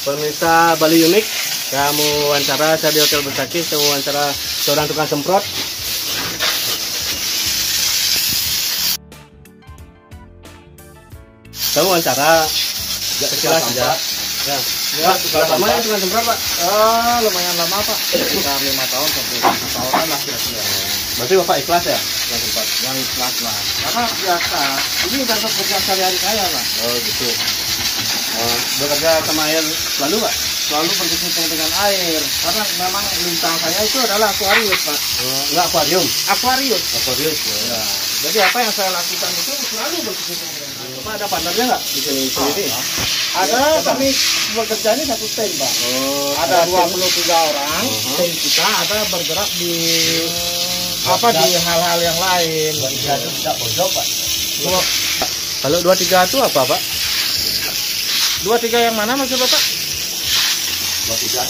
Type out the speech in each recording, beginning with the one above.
pemirsa Bali Unik, saya mau wawancara, saya di Hotel Besaki, saya mau wawancara seorang tukang semprot. Saya mau wawancara, sekilas saja. Ya, Pak, sudah lama ya tukang semprot, Pak? Lumayan lama, Pak. Sekitar 5 tahun sampai 6 tahunan lah kira-kira. Berarti Bapak ikhlas ya? Tukang semprot? Yang ikhlas lah. Karena biasa, ini udah kerja sehari-hari saya, Pak. Oh gitu. Bekerja sama air selalu, Pak? Selalu berkecimpung dengan air. Karena memang lintang saya itu adalah akuarius, Pak. Enggak akuarium? Akuarius. Akuarius, Ya. Jadi apa yang saya lakukan itu selalu berkecimpung dengan air. Bapak ada partnernya nggak di sini? Ada, kami bekerja ini satu tim, Pak. Oh, Ada 23 orang. Tim kita ada bergerak di di hal-hal yang lain. Itu tidak bojok, Pak. Kalau 23 itu apa, Pak? 23 yang mana maksud Bapak?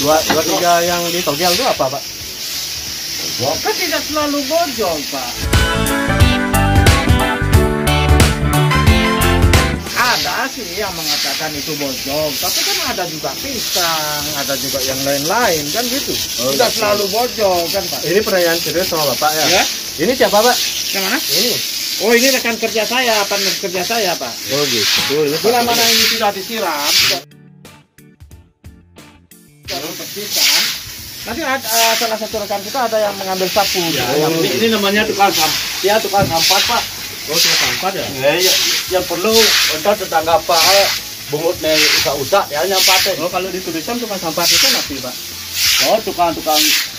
23 yang di togel itu apa, Pak? Kan tidak selalu bojol, Pak. Ada sih yang mengatakan itu bojol, tapi kan ada juga pisang, ada juga yang lain-lain, kan gitu. Tidak selalu bojol, kan, Pak? Ini pertanyaan serius sama Bapak ya? Ya? Ini siapa, Pak? Yang mana? Ini. Oh, ini rekan kerja saya, partner kerja saya, Pak. Oh gitu. Ini Bila mana ini sudah disiram, sudah bersihkan. Nanti salah satu rekan kita ada yang mengambil sapu. Ya, ini namanya tukang sampah. Ya, tukang sampah, Pak. Oh, tukang sampah ya? Yang perlu untuk tetangga Pak bungut nih usah-usah ya nyampatin. Oh, kalau di tulisan tukang sampah itu nanti, Pak? Oh, tukang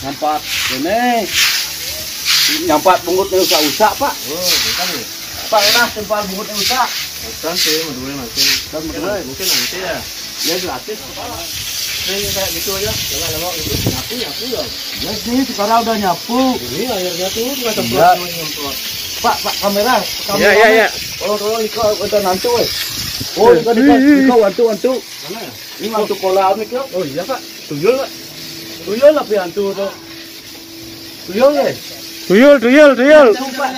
nyampat ini nyampat bungut nih usah-usah, Pak. Oh, bukan ya? Pak, udah tempal bungut nih usah. Bukan sih, mungkin nanti ya. Ya gratis, Pak. Ini kayak gitu aja, jangan lama itu nyapu ya. Ya sih, sekarang udah nyapu. Ini airnya tuh tukang Iya. semprot. Pak, kamera. Iya. Tolong ikut udah nantu, weh. Oh, ikut wantu. Mana ya? Ini wantu kolam nih, kyo. Oh iya, Pak. Tuyul, Pak. Tuyul lah piantu tuh. Tuyul ya. Tuyul. Pak,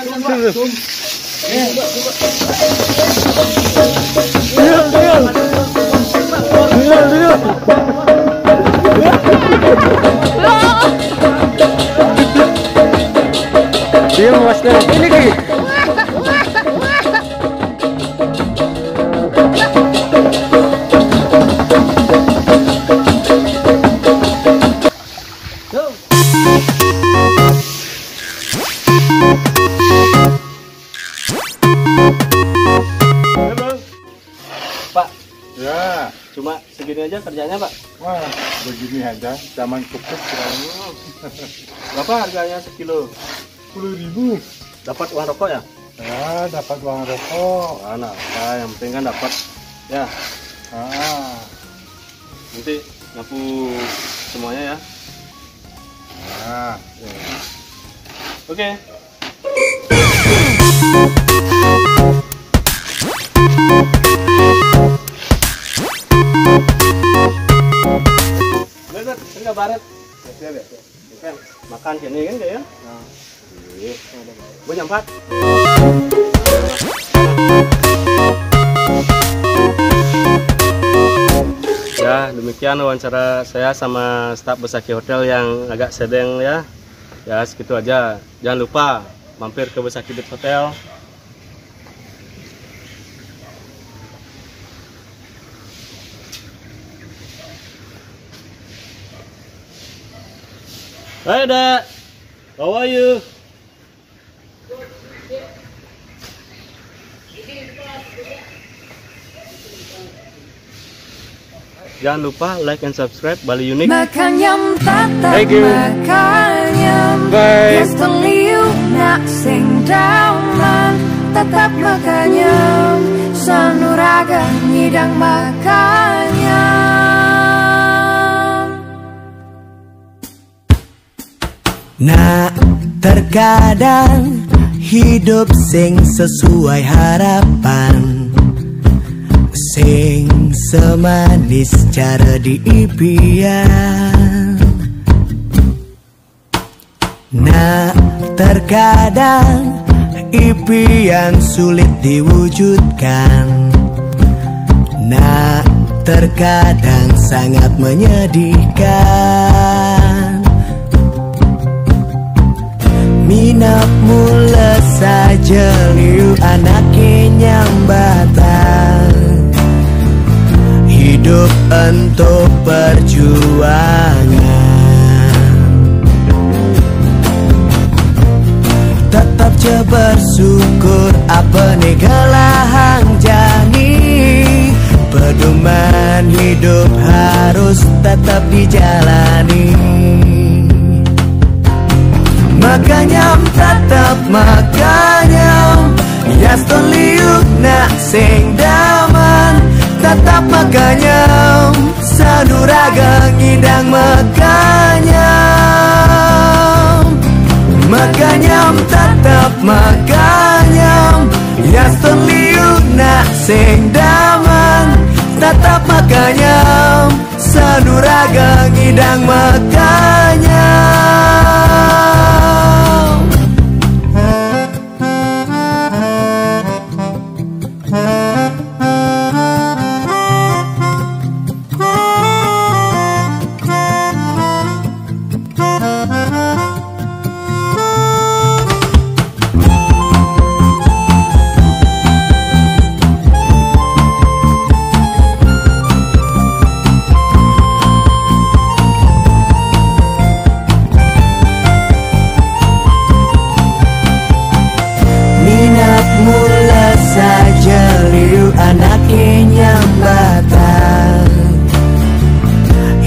Dia mas ini kayak Pak. Ya, Cuma segini aja kerjanya, Pak. wah, begini aja, zaman cukup kira-kira. Berapa harganya sekilo? 10.000. Dapat uang rokok ya? Ya, dapat uang rokok. Mana? Yang penting kan dapat. Ya, nanti nyapu semuanya ya. Nah, Oke. Bener, enggak baret. Kan makan sini kan ya? Nah. Iya. Gua nyampat. Ya, demikian wawancara saya sama staf Besaki Hotel yang agak sedang ya. Ya, segitu aja. Jangan lupa mampir ke Besaki Beach Hotel. Hi, Dad. How are you? Jangan lupa like and subscribe Bali Unik. Makan yang tatap, Thank you. makan yang Bye. yes teliu nak sing daman, tetap makan yang sanuraga ngidang makan yang. Nak terkadang hidup sing sesuai harapan, sing semanis cara diimpian. Nak terkadang impian sulit diwujudkan. Nak terkadang sangat menyedihkan. Minap mula saja liu anak nyambatan. Hidup untuk perjuangan. Tetap je bersyukur apa negalahang jani. Pedoman hidup harus tetap dijalani. Makanya tetap makanya Yaston liuk nak sing daman. Tetap makanya sanuraga ngidang makanya. Makanya tetap makanya Yaston liuk nak sing daman. Tetap makanya sanuraga ngidang makanya.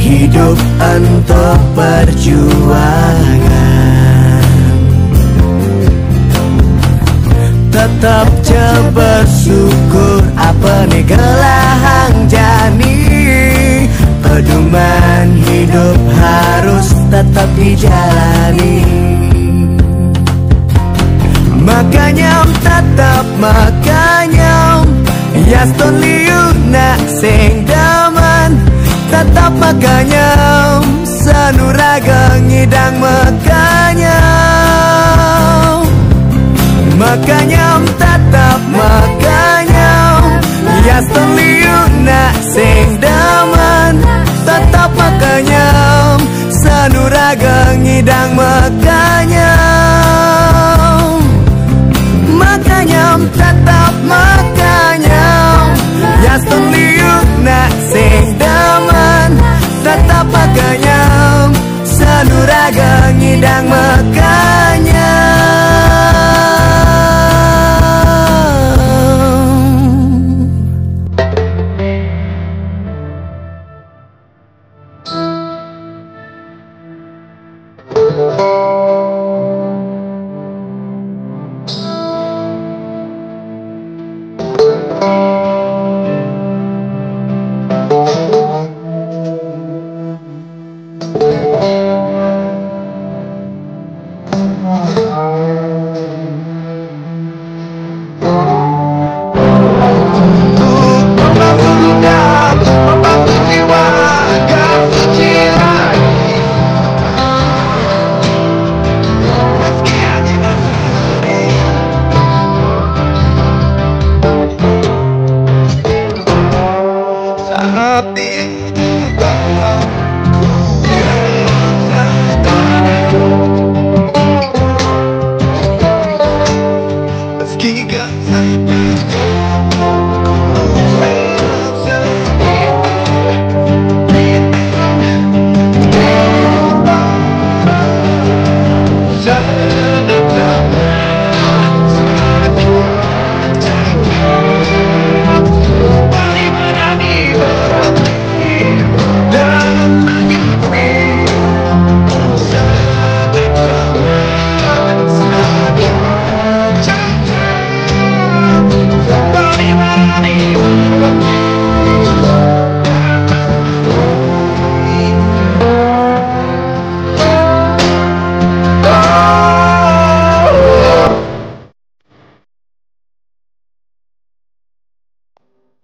Hidup untuk perjuangan. Tetap je bersyukur apa negalahang jani. Pedoman hidup harus tetap dijalani. Makanya tetap makanya Yaston liuk nak sing daman. Tetap makanya sanuraga ngidang makanya. Makanya tetap makanya Yaston liuk nak sing daman. Tetap makanya sanuraga ngidang makanya. Makanya tetap makanya Yaston liuk nak sing daman. Tetap makanya sanuraga ngidang makanya.